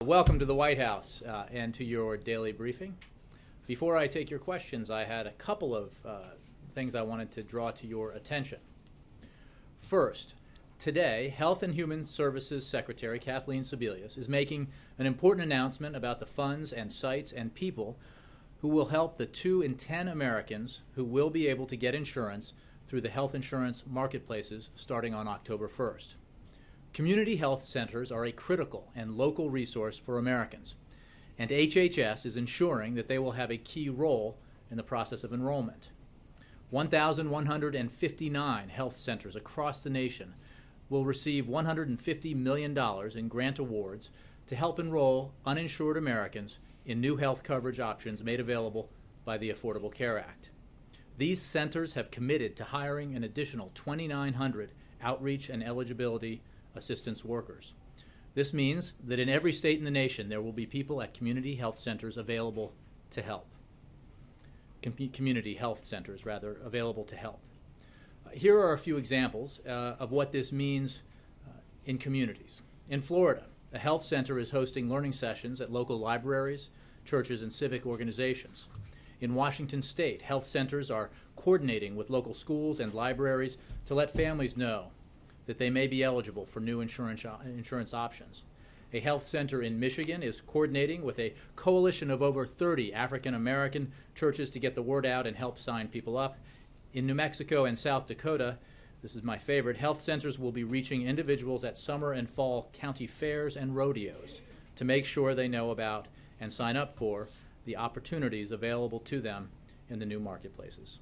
Welcome to the White House and to your daily briefing. Before I take your questions, I had a couple of things I wanted to draw to your attention. First, today, Health and Human Services Secretary Kathleen Sebelius is making an important announcement about the funds and sites and people who will help the 2 in 10 Americans who will be able to get insurance through the health insurance marketplaces starting on October 1st. Community health centers are a critical and local resource for Americans, and HHS is ensuring that they will have a key role in the process of enrollment. 1,159 health centers across the nation will receive $150 million in grant awards to help enroll uninsured Americans in new health coverage options made available by the Affordable Care Act. These centers have committed to hiring an additional 2,900 outreach and eligibility assistance workers. This means that in every state in the nation there will be people at community health centers available to help. Community health centers, rather, available to help. Here are a few examples of what this means in communities. In Florida, a health center is hosting learning sessions at local libraries, churches, and civic organizations. In Washington State, health centers are coordinating with local schools and libraries to let families know that they may be eligible for new insurance options. A health center in Michigan is coordinating with a coalition of over 30 African American churches to get the word out and help sign people up. In New Mexico and South Dakota, this is my favorite, health centers will be reaching individuals at summer and fall county fairs and rodeos to make sure they know about and sign up for the opportunities available to them in the new marketplaces.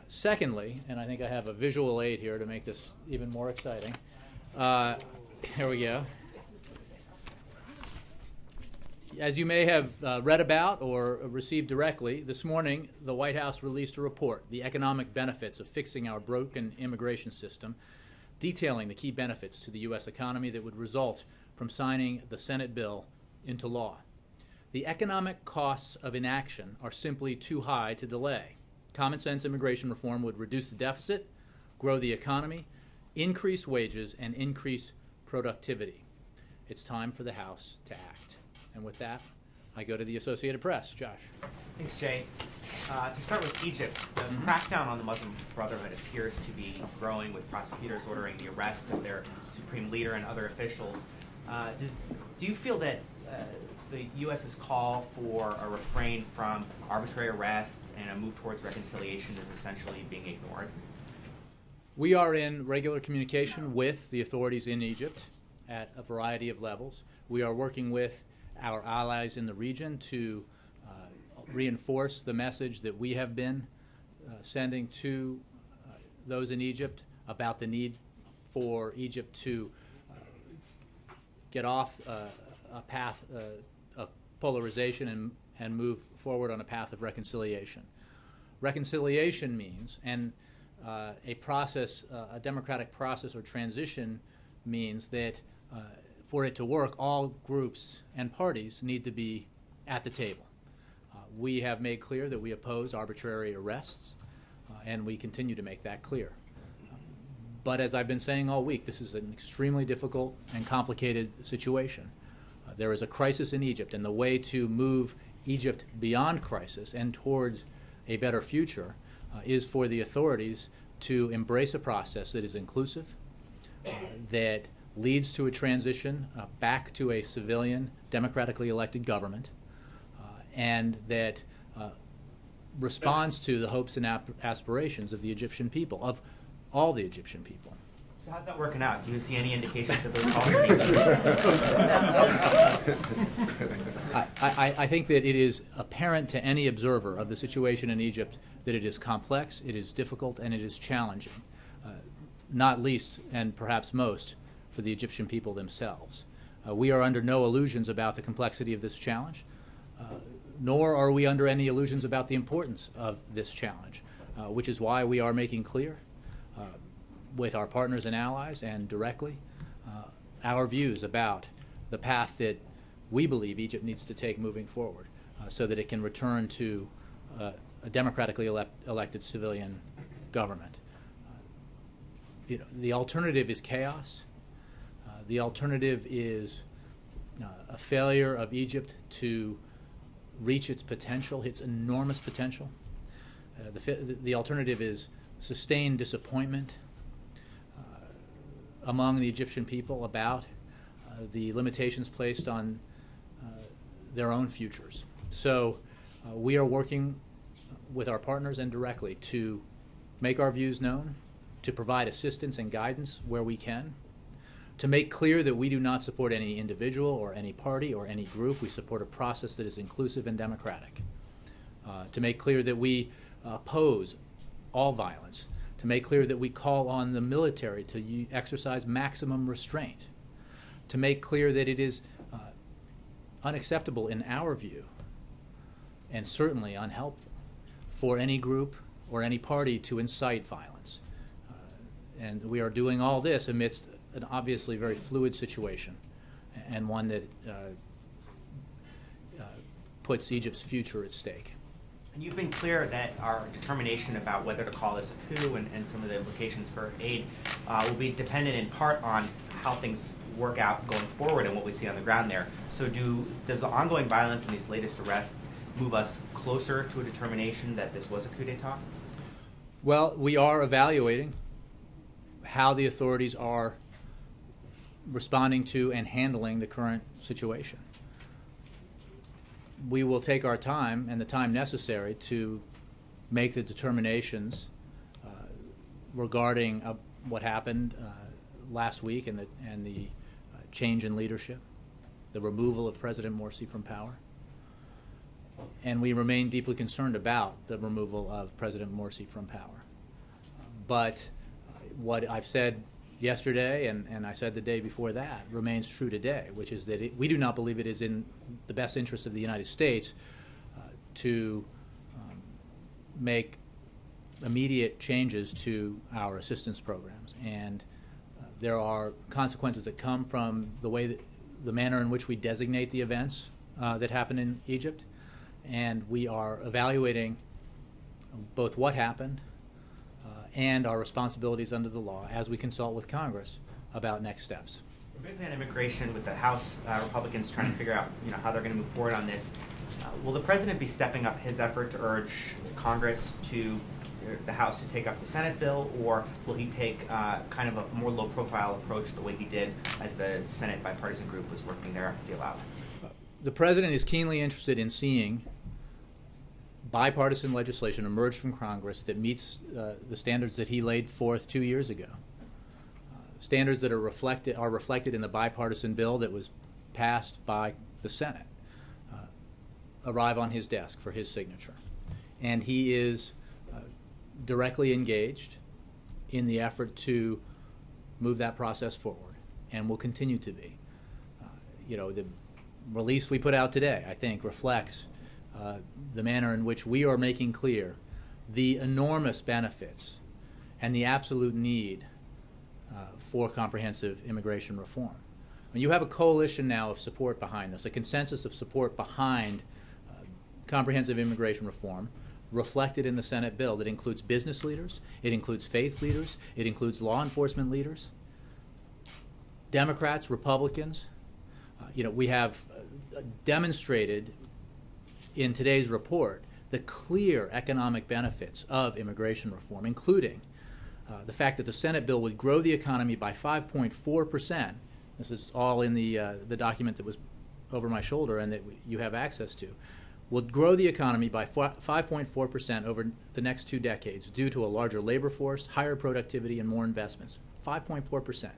Secondly, and I think I have a visual aid here to make this even more exciting. Here we go. As you may have read about or received directly, this morning the White House released a report, The Economic Benefits of Fixing Our Broken Immigration System, detailing the key benefits to the U.S. economy that would result from signing the Senate bill into law. The economic costs of inaction are simply too high to delay. Common sense immigration reform would reduce the deficit, grow the economy, increase wages, and increase productivity. It's time for the House to act. And with that, I go to the Associated Press. Josh. Thanks, Jay. To start with Egypt, the crackdown on the Muslim Brotherhood appears to be growing, with prosecutors ordering the arrest of their supreme leader and other officials. Do you feel that the U.S.'s call for a refrain from arbitrary arrests and a move towards reconciliation is essentially being ignored? We are in regular communication with the authorities in Egypt at a variety of levels. We are working with our allies in the region to reinforce the message that we have been sending to those in Egypt about the need for Egypt to get off a path of polarization and move forward on a path of reconciliation. Reconciliation means, and a process, a democratic process or transition means that for it to work, all groups and parties need to be at the table. We have made clear that we oppose arbitrary arrests, and we continue to make that clear. But as I've been saying all week, this is an extremely difficult and complicated situation. There is a crisis in Egypt, and the way to move Egypt beyond crisis and towards a better future is for the authorities to embrace a process that is inclusive, that leads to a transition back to a civilian, democratically elected government, and that responds to the hopes and aspirations of the Egyptian people, of all the Egyptian people. So how's that working out? Do you see any indications that those calls are being made? I think that it is apparent to any observer of the situation in Egypt that it is complex, it is difficult, and it is challenging, not least and perhaps most for the Egyptian people themselves. We are under no illusions about the complexity of this challenge, nor are we under any illusions about the importance of this challenge, which is why we are making clear with our partners and allies and directly our views about the path that we believe Egypt needs to take moving forward so that it can return to a democratically elected civilian government. The alternative is chaos. The alternative is a failure of Egypt to reach its potential, its enormous potential. The alternative is sustained disappointment among the Egyptian people about the limitations placed on their own futures. So we are working with our partners and directly to make our views known, to provide assistance and guidance where we can, to make clear that we do not support any individual or any party or any group. We support a process that is inclusive and democratic. To make clear that we oppose all violence. To make clear that we call on the military to exercise maximum restraint. To make clear that it is unacceptable in our view, and certainly unhelpful, for any group or any party to incite violence. And we are doing all this amidst an obviously very fluid situation, and one that puts Egypt's future at stake. And you've been clear that our determination about whether to call this a coup and some of the implications for aid will be dependent in part on how things work out going forward and what we see on the ground there. So does the ongoing violence and these latest arrests move us closer to a determination that this was a coup d'etat? Well, we are evaluating how the authorities are responding to and handling the current situation. We will take our time and the time necessary to make the determinations regarding what happened last week and the change in leadership, the removal of President Morsi from power. And we remain deeply concerned about the removal of President Morsi from power. But what I've said yesterday and I said the day before that remains true today, which is that we do not believe it is in the best interest of the United States to make immediate changes to our assistance programs. And there are consequences that come from the manner in which we designate the events that happen in Egypt. And we are evaluating both what happened and our responsibilities under the law as we consult with Congress about next steps. We're briefly on immigration with the House Republicans trying to figure out how they're going to move forward on this. Will the president be stepping up his effort to urge Congress to the House to take up the Senate bill, or will he take kind of a more low-profile approach the way he did as the Senate bipartisan group was working their deal out? The president is keenly interested in seeing bipartisan legislation emerge from Congress that meets the standards that he laid forth 2 years ago. Standards that are reflected in the bipartisan bill that was passed by the Senate arrive on his desk for his signature. And he is directly engaged in the effort to move that process forward, and will continue to be. The release we put out today, I think, reflects the manner in which we are making clear the enormous benefits and the absolute need for comprehensive immigration reform. You have a coalition now of support behind this, a consensus of support behind comprehensive immigration reform reflected in the Senate bill that includes business leaders, it includes faith leaders, it includes law enforcement leaders, Democrats, Republicans. We have demonstrated in today's report the clear economic benefits of immigration reform, including the fact that the Senate bill would grow the economy by 5.4%. This is all in the document that was over my shoulder and that you have access to. Would grow the economy by 5.4% over the next 2 decades due to a larger labor force, higher productivity, and more investments. 5.4%.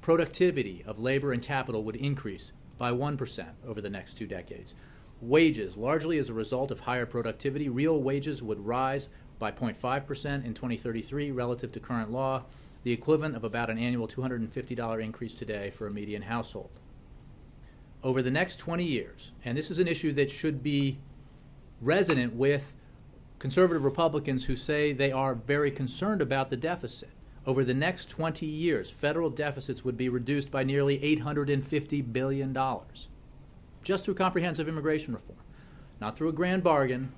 Productivity of labor and capital would increase by 1% over the next 2 decades. Wages, largely as a result of higher productivity, real wages would rise by 0.5% in 2033 relative to current law, the equivalent of about an annual $250 increase today for a median household. Over the next 20 years, and this is an issue that should be resonant with conservative Republicans who say they are very concerned about the deficit. Over the next 20 years, federal deficits would be reduced by nearly $850 billion, just through comprehensive immigration reform. Not through a grand bargain,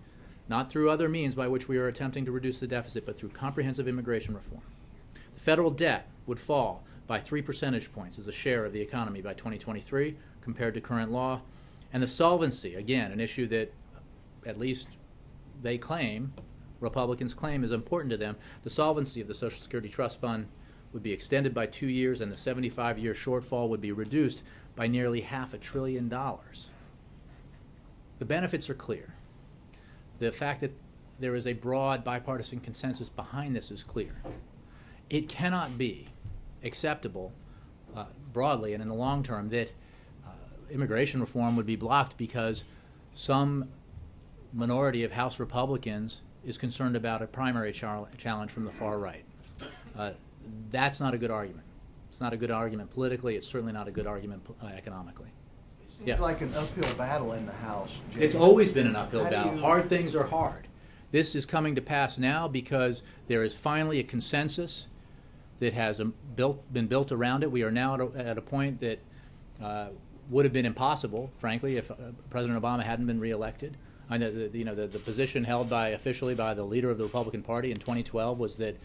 not through other means by which we are attempting to reduce the deficit, but through comprehensive immigration reform. The federal debt would fall by 3 percentage points as a share of the economy by 2023, compared to current law. And the solvency, again, an issue that at least they claim, Republicans claim, is important to them. The solvency of the Social Security Trust Fund would be extended by 2 years, and the 75-year shortfall would be reduced by nearly $500 billion. The benefits are clear. The fact that there is a broad bipartisan consensus behind this is clear. It cannot be acceptable broadly and in the long term that immigration reform would be blocked because some minority of House Republicans is concerned about a primary challenge from the far right. That's not a good argument. It's not a good argument politically. It's certainly not a good argument economically. It seems like an uphill battle in the House. Jay. It's always been an uphill battle. You... Hard things are hard. This is coming to pass now because there is finally a consensus that has been built around it. We are now at a point that would have been impossible, frankly, if President Obama hadn't been reelected. I know the position held officially by the leader of the Republican Party in 2012 was that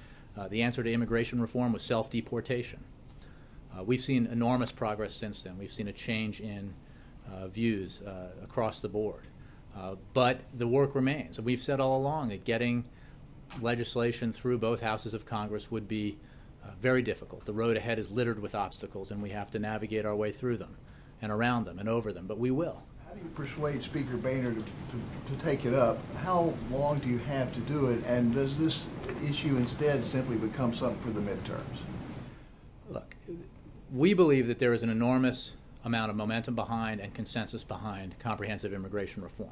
the answer to immigration reform was self-deportation. We've seen enormous progress since then. We've seen a change in views across the board. But the work remains. We've said all along that getting legislation through both houses of Congress would be very difficult. The road ahead is littered with obstacles, and we have to navigate our way through them and around them and over them, but we will. How do you persuade Speaker Boehner to take it up? How long do you have to do it, and does this issue instead simply become something for the midterms? Look, we believe that there is an enormous amount of momentum behind and consensus behind comprehensive immigration reform.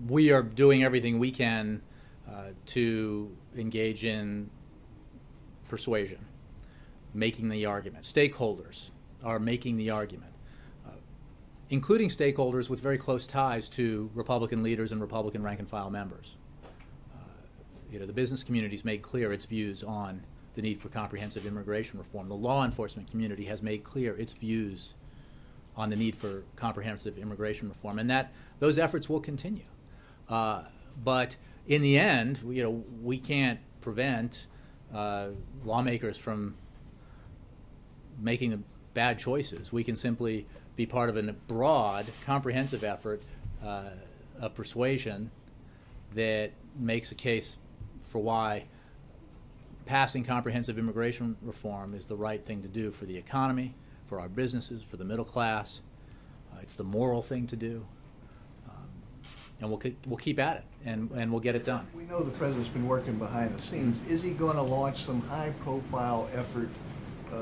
We are doing everything we can to engage in persuasion, making the argument. Stakeholders are making the argument, including stakeholders with very close ties to Republican leaders and Republican rank-and-file members. The business community's made clear its views on the need for comprehensive immigration reform. The law enforcement community has made clear its views on the need for comprehensive immigration reform, and that those efforts will continue. But in the end, we can't prevent lawmakers from making the bad choices. We can simply be part of a broad, comprehensive effort of persuasion that makes a case for why passing comprehensive immigration reform is the right thing to do for the economy, for our businesses, for the middle class. It's the moral thing to do. And we'll keep at it, and we'll get it done. We know the President's been working behind the scenes. Is he going to launch some high-profile effort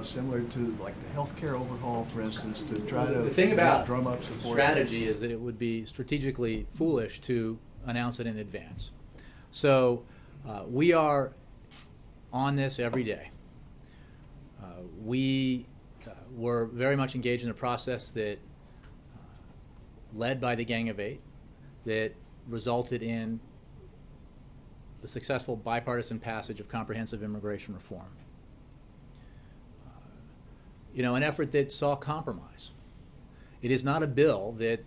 similar to like the healthcare overhaul, for instance, to try to the thing about drum up support? Strategy is that it would be strategically foolish to announce it in advance. So we are on this every day. We were very much engaged in a process that led by the Gang of Eight, that resulted in the successful bipartisan passage of comprehensive immigration reform. An effort that saw compromise. It is not a bill that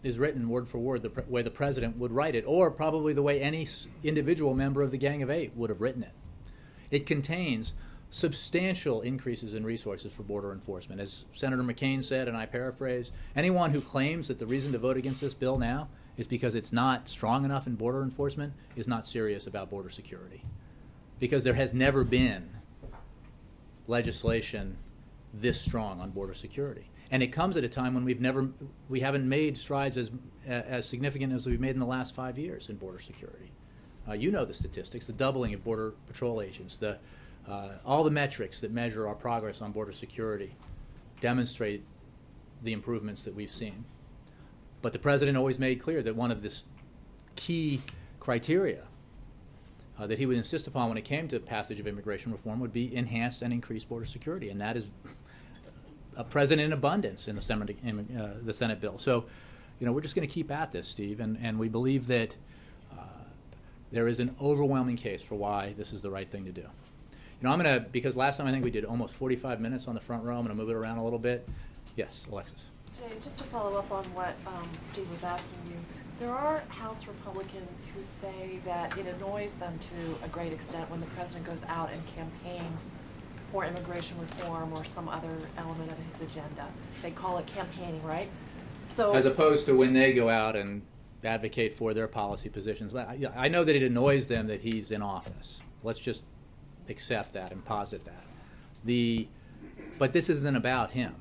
is written word for word the way the President would write it, or probably the way any individual member of the Gang of Eight would have written it. It contains substantial increases in resources for border enforcement. As Senator McCain said, and I paraphrase, anyone who claims that the reason to vote against this bill now is because it's not strong enough in border enforcement is not serious about border security. Because there has never been legislation this strong on border security. And it comes at a time when we haven't made strides as significant as we've made in the last 5 years in border security. You know the statistics, the doubling of Border Patrol agents, all the metrics that measure our progress on border security demonstrate the improvements that we've seen. But the President always made clear that one of the key criteria that he would insist upon when it came to passage of immigration reform would be enhanced and increased border security, and that is present in abundance in the Senate bill. So, we're just going to keep at this, Steve, and we believe that there is an overwhelming case for why this is the right thing to do. I'm going to, because last time I think we did almost 45 minutes on the front row, I'm going to move it around a little bit. Yes, Alexis. Jay, just to follow up on what Steve was asking you, there are House Republicans who say that it annoys them to a great extent when the President goes out and campaigns for immigration reform or some other element of his agenda. They call it campaigning, right? So As opposed to when they go out and advocate for their policy positions. I know that it annoys them that he's in office. Let's just accept that and posit that. But this isn't about him.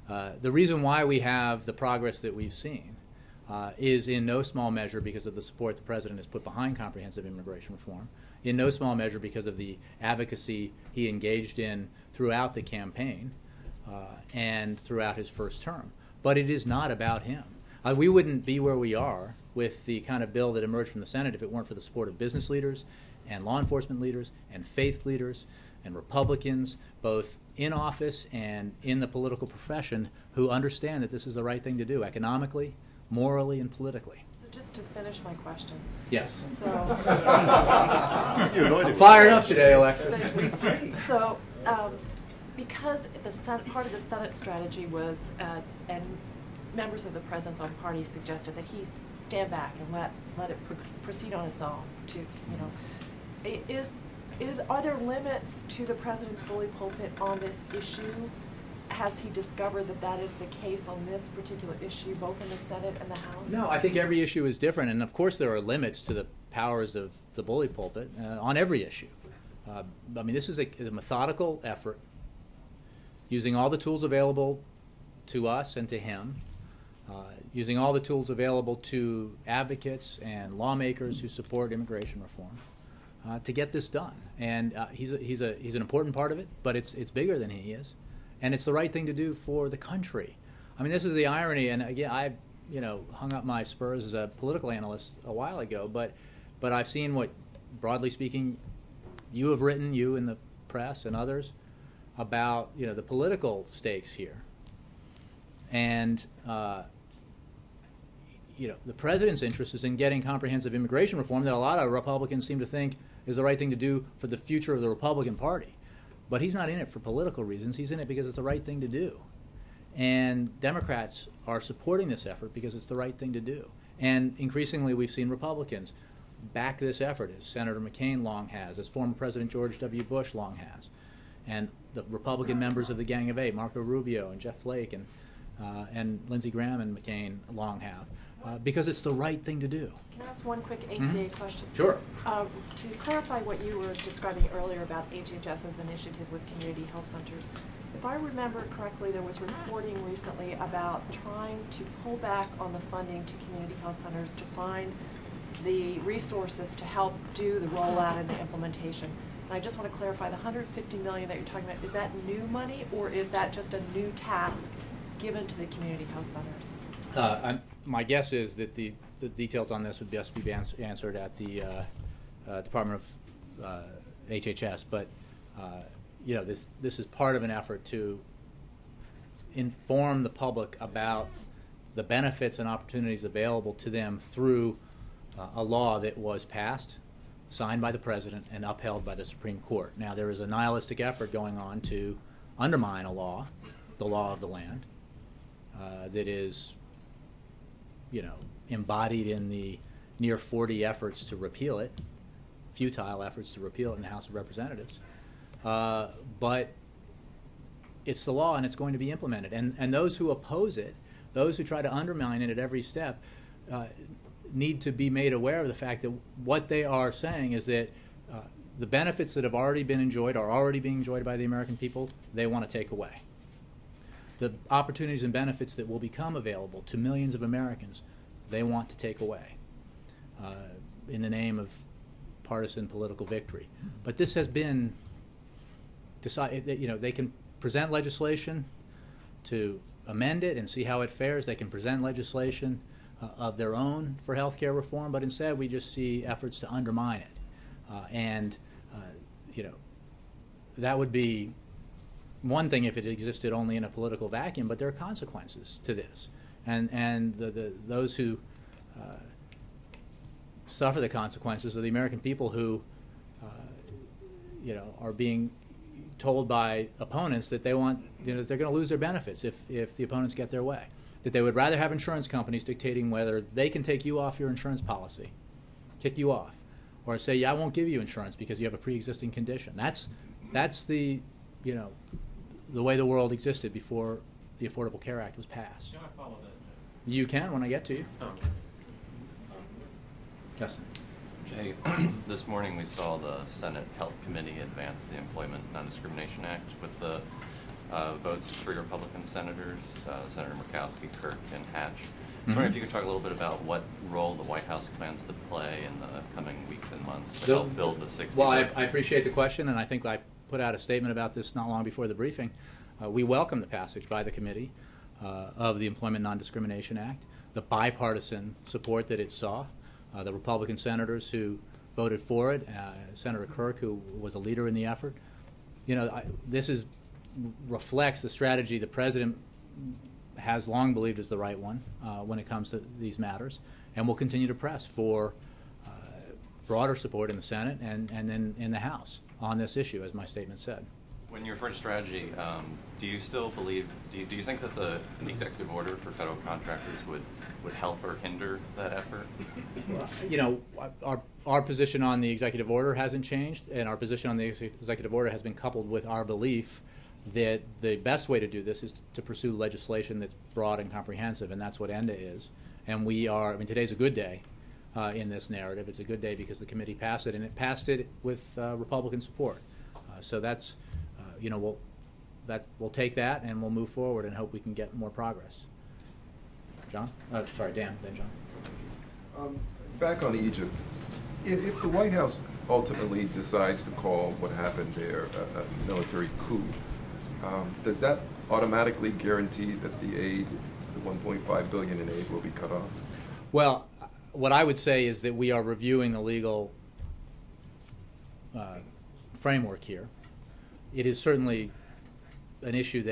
The reason why we have the progress that we've seen is in no small measure because of the support the President has put behind comprehensive immigration reform, in no small measure because of the advocacy he engaged in throughout the campaign and throughout his first term. But it is not about him. We wouldn't be where we are with the kind of bill that emerged from the Senate if it weren't for the support of business leaders and law enforcement leaders and faith leaders and Republicans, both in office and in the political profession, who understand that this is the right thing to do economically, morally, and politically. So just to finish my question. Yes. So I'm fired up today, Alexis. So because part of the Senate strategy was, and members of the President's own party suggested that he stand back and let it proceed on its own. Are there limits to the President's bully pulpit on this issue? Has he discovered that that is the case on this particular issue, both in the Senate and the House? No, I think every issue is different, and of course there are limits to the powers of the bully pulpit on every issue. I mean, this is a methodical effort using all the tools available to us and to him, using all the tools available to advocates and lawmakers who support immigration reform to get this done. And he's an important part of it, but it's bigger than he is, and it's the right thing to do for the country. I mean, this is the irony, and again, I hung up my spurs as a political analyst a while ago, but I've seen what, broadly speaking, you have written, you in the press and others, about the political stakes here. And the President's interest is in getting comprehensive immigration reform that a lot of Republicans seem to think is the right thing to do for the future of the Republican Party. But he's not in it for political reasons. He's in it because it's the right thing to do. And Democrats are supporting this effort because it's the right thing to do. And increasingly we've seen Republicans back this effort, as Senator McCain long has, as former President George W. Bush long has. And the Republican members of the Gang of Eight, Marco Rubio and Jeff Flake and Lindsey Graham and McCain long have, because it's the right thing to do. Can I ask one quick ACA question? Sure. To clarify what you were describing earlier about HHS's initiative with community health centers, if I remember correctly, there was reporting recently about trying to pull back on the funding to community health centers to find the resources to help do the rollout and the implementation. And I just want to clarify, the $150 million that you're talking about, is that new money or is that just a new task given to the community health centers? My guess is that the details on this would best be answered at the Department of HHS, but this is part of an effort to inform the public about the benefits and opportunities available to them through a law that was passed, signed by the President, and upheld by the Supreme Court. Now, there is a nihilistic effort going on to undermine a law, the law of the land, that is, embodied in the near 40 efforts to repeal it, futile efforts to repeal it in the House of Representatives. But it's the law and it's going to be implemented. And those who oppose it, those who try to undermine it at every step, need to be made aware of the fact that what they are saying is that the benefits that have already been enjoyed are already being enjoyed by the American people, they want to take away. The opportunities and benefits that will become available to millions of Americans, they want to take away in the name of partisan political victory. But this has been decided that, they can present legislation to amend it and see how it fares. They can present legislation of their own for health care reform, but instead we just see efforts to undermine it. That would be one thing if it existed only in a political vacuum, but there are consequences to this. And those who suffer the consequences are the American people who are being told by opponents that they want, that they're going to lose their benefits if the opponents get their way. That they would rather have insurance companies dictating whether they can take you off your insurance policy, kick you off, or say, yeah, I won't give you insurance because you have a pre-existing condition. That's That's the, you know, the way the world existed before the Affordable Care Act was passed. Can I follow that? You can when I get to you. Oh. Justin. Jay, this morning we saw the Senate Health Committee advance the Employment Non-Discrimination Act with the votes of 3 Republican senators, Senator Murkowski, Kirk, and Hatch. I was wondering if you could talk a little bit about what role the White House plans to play in the coming weeks and months to help build the 60 Well, I votes. appreciate the question, and I think I put out a statement about this not long before the briefing. We welcome the passage by the committee of the Employment Non-Discrimination Act, the bipartisan support that it saw, the Republican senators who voted for it, Senator Kirk, who was a leader in the effort. You know, this reflects the strategy the President has long believed is the right one when it comes to these matters, and will continue to press for broader support in the Senate and then in the House on this issue, as my statement said. When you refer to strategy, do you still believe, do you think that the executive order for federal contractors would help or hinder that effort? You know, our position on the executive order hasn't changed, and our position on the executive order has been coupled with our belief that the best way to do this is to pursue legislation that's broad and comprehensive, and that's what ENDA is. And we are, I mean, today's a good day in this narrative. It's a good day because the committee passed it, and it passed it with Republican support. So that's, you know, we'll take that and we'll move forward and hope we can get more progress. John? Sorry, Dan, then John. Back on Egypt, if the White House ultimately decides to call what happened there a military coup, does that automatically guarantee that the aid, the $1.5 billion in aid, will be cut off? Well, what I would say is that we are reviewing the legal framework here. It is certainly an issue that